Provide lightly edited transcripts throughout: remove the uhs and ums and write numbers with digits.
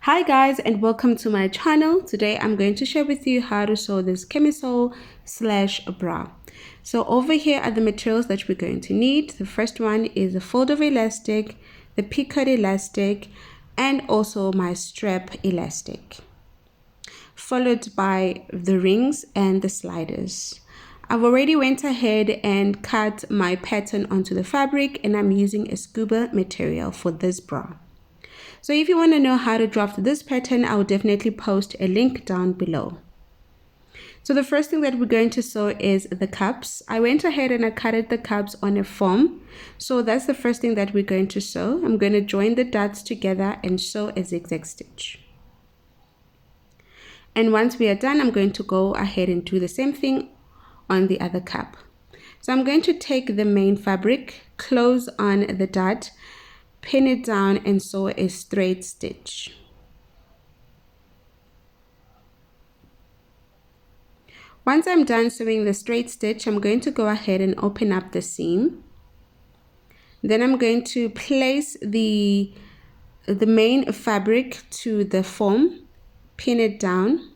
Hi guys, and welcome to my channel. Today I'm going to share with you how to sew this camisole slash bra. So over here are the materials that we're going to need. The first one is a fold of elastic, the picot elastic, and also my strap elastic, followed by the rings and the sliders. I've already went ahead and cut my pattern onto the fabric, and I'm using a scuba material for this bra. So if you want to know how to draft this pattern, I will definitely post a link down below. So the first thing that we're going to sew is the cups. I went ahead and I cutted the cups on a foam. So that's the first thing that we're going to sew. I'm going to join the dots together and sew a zigzag stitch. And once we are done, I'm going to go ahead and do the same thing on the other cup. So I'm going to take the main fabric, close on the dot, pin it down and sew a straight stitch. Once I'm done sewing the straight stitch, I'm going to go ahead and open up the seam. Then I'm going to place the main fabric to the foam, pin it down.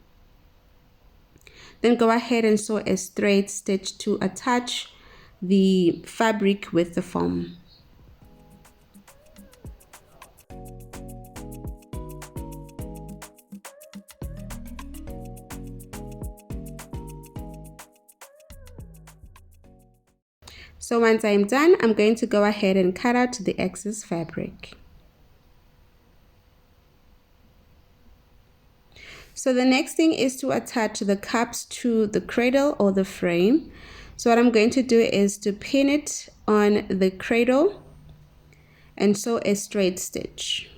Then go ahead and sew a straight stitch to attach the fabric with the foam. So once I'm done, I'm going to go ahead and cut out the excess fabric. So the next thing is to attach the cups to the cradle or the frame. So what I'm going to do is to pin it on the cradle and sew a straight stitch.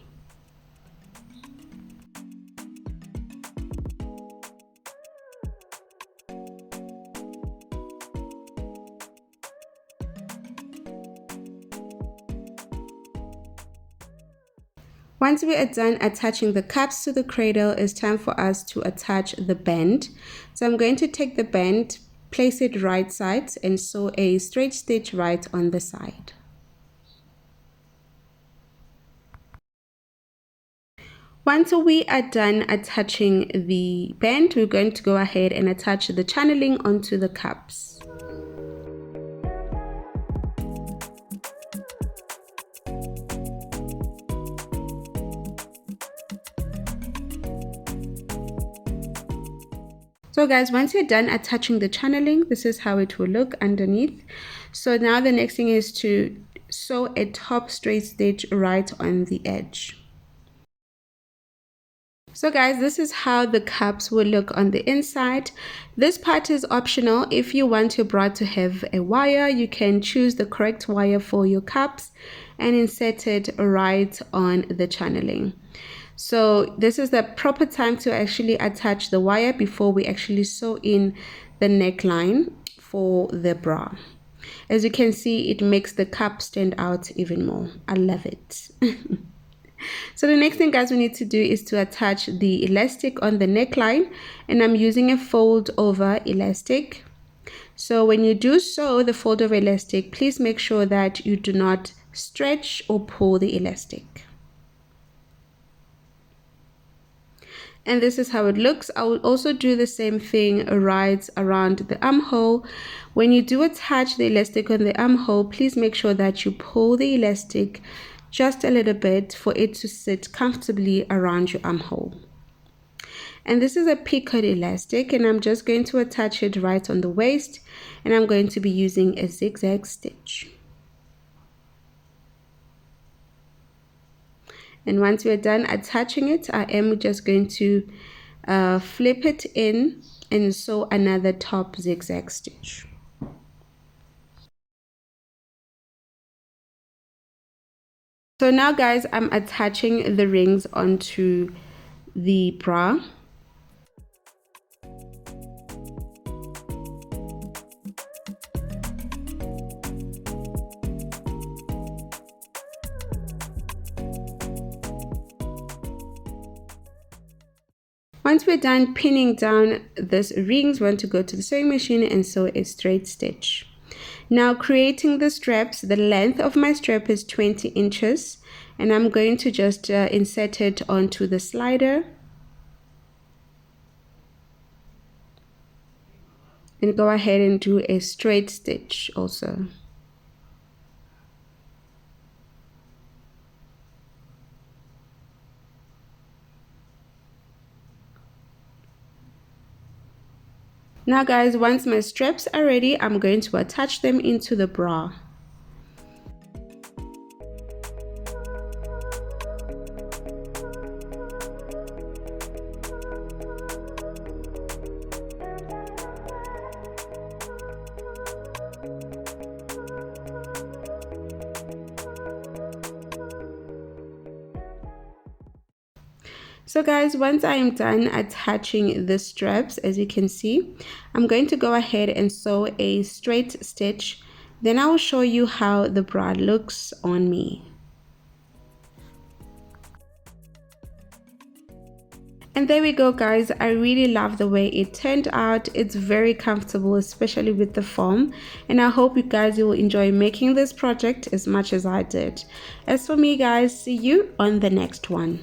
Once we are done attaching the cups to the cradle, it's time for us to attach the band. So I'm going to take the band, place it right sides, and sew a straight stitch right on the side. Once we are done attaching the band, we're going to go ahead and attach the channeling onto the cups. So guys, once you're done attaching the channeling, this is how it will look underneath. So now the next thing is to sew a top straight stitch right on the edge. So guys, this is how the cups will look on the inside. This part is optional. If you want your bra to have a wire, you can choose the correct wire for your cups and insert it right on the channeling. So this is the proper time to actually attach the wire before we actually sew in the neckline for the bra. As you can see, it makes the cup stand out even more. I love it. So the next thing guys we need to do is to attach the elastic on the neckline, and I'm using a fold over elastic. So when you do sew the fold over elastic, please make sure that you do not stretch or pull the elastic. And this is how it looks. I will also do the same thing right around the armhole. When you do attach the elastic on the armhole, please make sure that you pull the elastic just a little bit for it to sit comfortably around your armhole. And this is a picot elastic, and I'm just going to attach it right on the waist, and I'm going to be using a zigzag stitch. And once we're done attaching it, I am just going to flip it in and sew another top zigzag stitch. So now guys, I'm attaching the rings onto the bra. Once we're done pinning down these rings, we want to go to the sewing machine and sew a straight stitch. Now creating the straps, the length of my strap is 20 inches and I'm going to just insert it onto the slider and go ahead and do a straight stitch also. Now guys, once my straps are ready, I'm going to attach them into the bra. So guys, once I am done attaching the straps, as you can see, I'm going to go ahead and sew a straight stitch. Then I will show you how the bra looks on me. And there we go guys, I really love the way it turned out. It's very comfortable, especially with the foam, and I hope you guys will enjoy making this project as much as I did. As for me guys, see you on the next one.